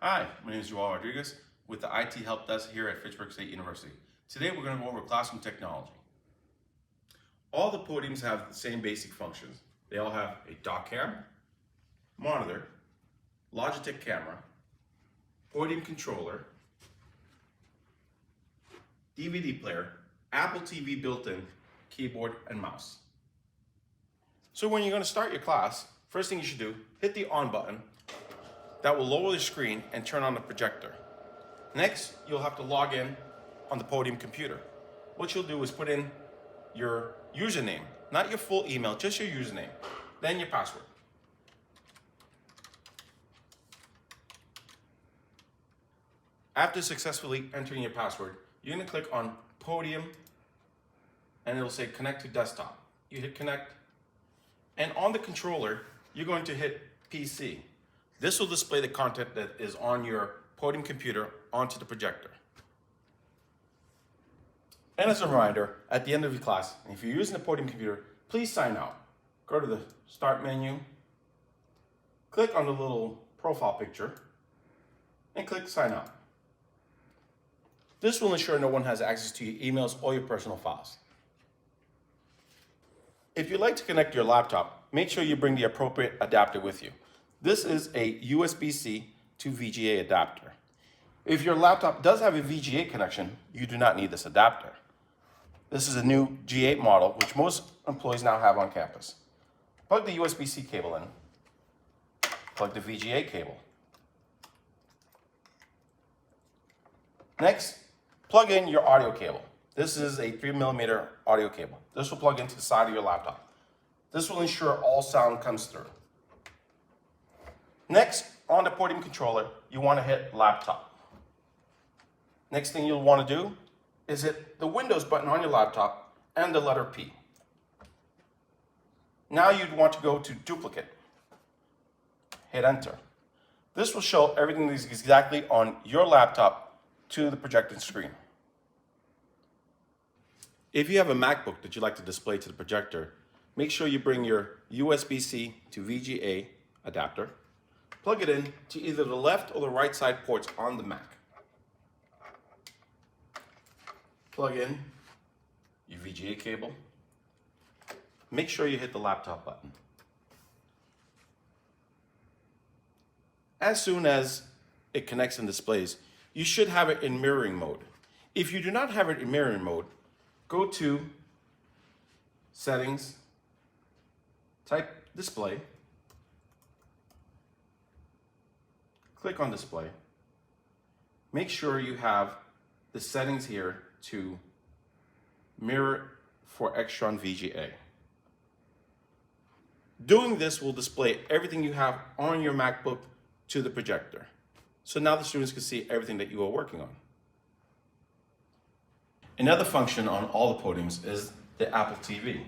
Hi, my name is Joel Rodriguez with the IT Help Desk here at Fitchburg State University. Today we're going to go over classroom technology. All the podiums have the same basic functions. They all have a dock cam, monitor, Logitech camera, podium controller, DVD player, Apple TV built-in, keyboard, and mouse. So when you're going to start your class, first thing you should do, hit the on button. That will lower the screen and turn on the projector. Next, you'll have to log in on the podium computer. What you'll do is put in your username, not your full email, just your username, then your password. After successfully entering your password, you're going to click on Podium and it'll say Connect to Desktop. You hit Connect, and on the controller, you're going to hit PC. This will display the content that is on your podium computer onto the projector. And as a reminder, at the end of your class, if you're using the podium computer, please sign out. Go to the Start menu, click on the little profile picture, and click Sign Out. This will ensure no one has access to your emails or your personal files. If you'd like to connect your laptop, make sure you bring the appropriate adapter with you. This is a USB-C to VGA adapter. If your laptop does have a VGA connection, you do not need this adapter. This is a new G8 model, which most employees now have on campus. Plug the USB-C cable in. Plug the VGA cable. Next, plug in your audio cable. This is a 3mm audio cable. This will plug into the side of your laptop. This will ensure all sound comes through. Next, on the podium controller, you want to hit Laptop. Next thing you'll want to do is hit the Windows button on your laptop and the letter P. Now you'd want to go to Duplicate. Hit Enter. This will show everything that is exactly on your laptop to the projected screen. If you have a MacBook that you'd like to display to the projector, make sure you bring your USB-C to VGA adapter. Plug it in to either the left or the right side ports on the Mac. Plug in your VGA cable. Make sure you hit the laptop button. As soon as it connects and displays, you should have it in mirroring mode. If you do not have it in mirroring mode, go to Settings, type Display, click on Display. Make sure you have the settings here to mirror for Extron VGA. Doing this will display everything you have on your MacBook to the projector. So now the students can see everything that you are working on. Another function on all the podiums is the Apple TV.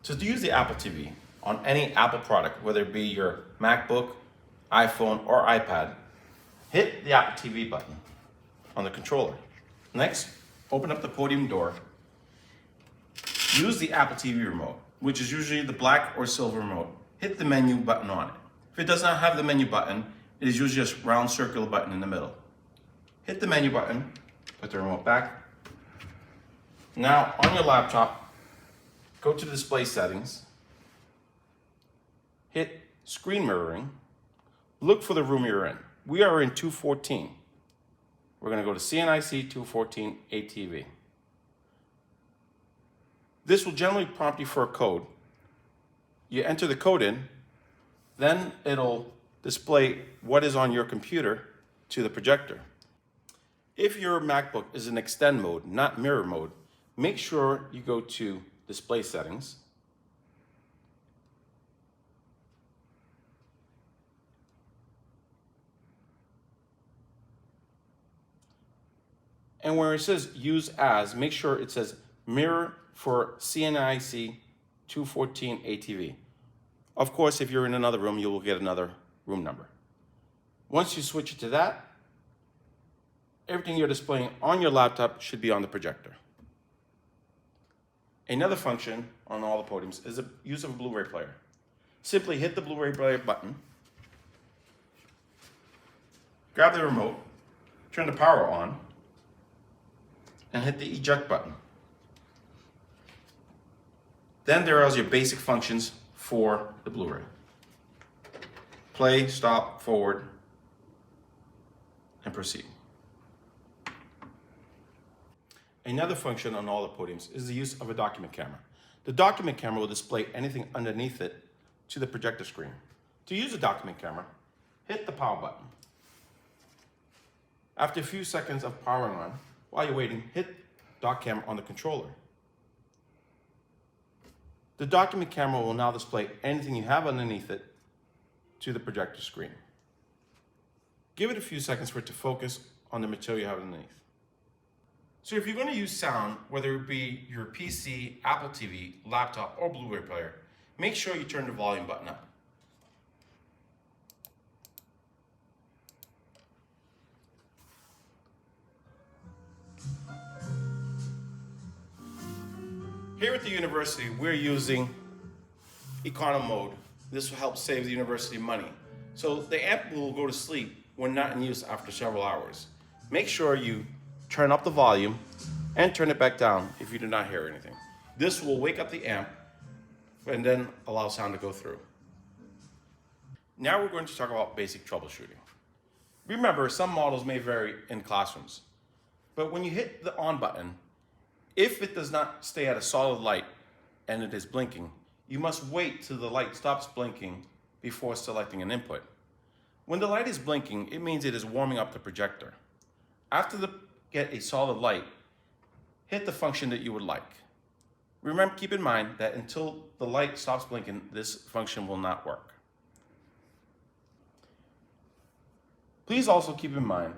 So to use the Apple TV on any Apple product, whether it be your MacBook, iPhone, or iPad, hit the Apple TV button on the controller. Next, open up the podium door. Use the Apple TV remote, which is usually the black or silver remote. Hit the menu button on it. If it does not have the menu button, it is usually just a round circular button in the middle. Hit the menu button, put the remote back. Now on your laptop, go to Display Settings, hit Screen Mirroring, look for the room you're in. We are in 214. We're going to go to CNIC 214 ATV. This will generally prompt you for a code. You enter the code in, then it'll display what is on your computer to the projector. If your MacBook is in extend mode, not mirror mode, make sure you go to Display Settings, and where it says Use As, make sure it says Mirror for CNIC 214 ATV. Of course, if you're in another room, you will get another room number. Once you switch it to that, everything you're displaying on your laptop should be on the projector. Another function on all the podiums is the use of a Blu-ray player. Simply hit the Blu-ray player button, grab the remote, turn the power on, and hit the eject button. Then there are your basic functions for the Blu-ray. Play, stop, forward, and proceed. Another function on all the podiums is the use of a document camera. The document camera will display anything underneath it to the projector screen. To use a document camera, hit the power button. After a few seconds of powering on, while you're waiting, hit dock camera on the controller. The document camera will now display anything you have underneath it to the projector screen. Give it a few seconds for it to focus on the material you have underneath. So if you're going to use sound, whether it be your PC, Apple TV, laptop, or Blu-ray player, make sure you turn the volume button up. Here at the university, we're using econo mode. This will help save the university money. So the amp will go to sleep when not in use after several hours. Make sure you turn up the volume and turn it back down if you do not hear anything. This will wake up the amp and then allow sound to go through. Now we're going to talk about basic troubleshooting. Remember, some models may vary in classrooms, but when you hit the on button, if it does not stay at a solid light and it is blinking, you must wait till the light stops blinking before selecting an input. When the light is blinking, it means it is warming up the projector. After get a solid light, hit the function that you would like. Remember, keep in mind that until the light stops blinking, this function will not work. Please also keep in mind,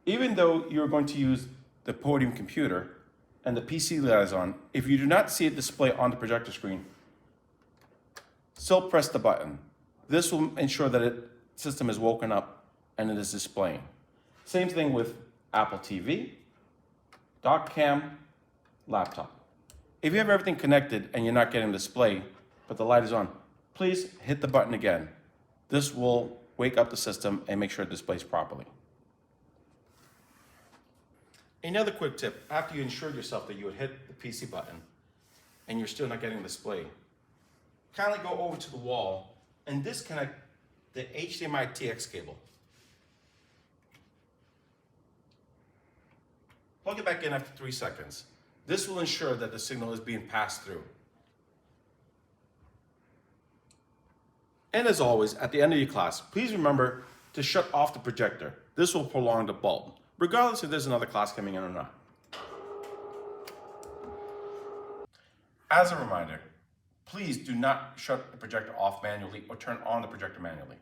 even though you're going to use the podium computer and the PC that is on, if you do not see it display on the projector screen, still press the button. This will ensure that the system is woken up and it is displaying. Same thing with Apple TV, dock cam, laptop. If you have everything connected and you're not getting a display, but the light is on, please hit the button again. This will wake up the system and make sure it displays properly. Another quick tip, after you ensured yourself that you would hit the PC button and you're still not getting a display, kindly go over to the wall and disconnect the HDMI TX cable. Plug it back in after 3 seconds. This will ensure that the signal is being passed through. And as always, at the end of your class, please remember to shut off the projector. This will prolong the bulb, regardless if there's another class coming in or not. As a reminder, please do not shut the projector off manually or turn on the projector manually.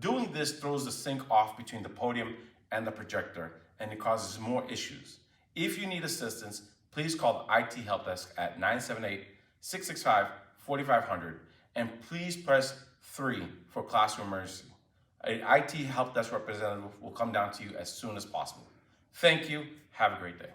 Doing this throws the sync off between the podium and the projector, and it causes more issues. If you need assistance, please call the IT help desk at 978-665-4500 and please press 3 for classroom emergency. An IT help desk representative will come down to you as soon as possible. Thank you. Have a great day.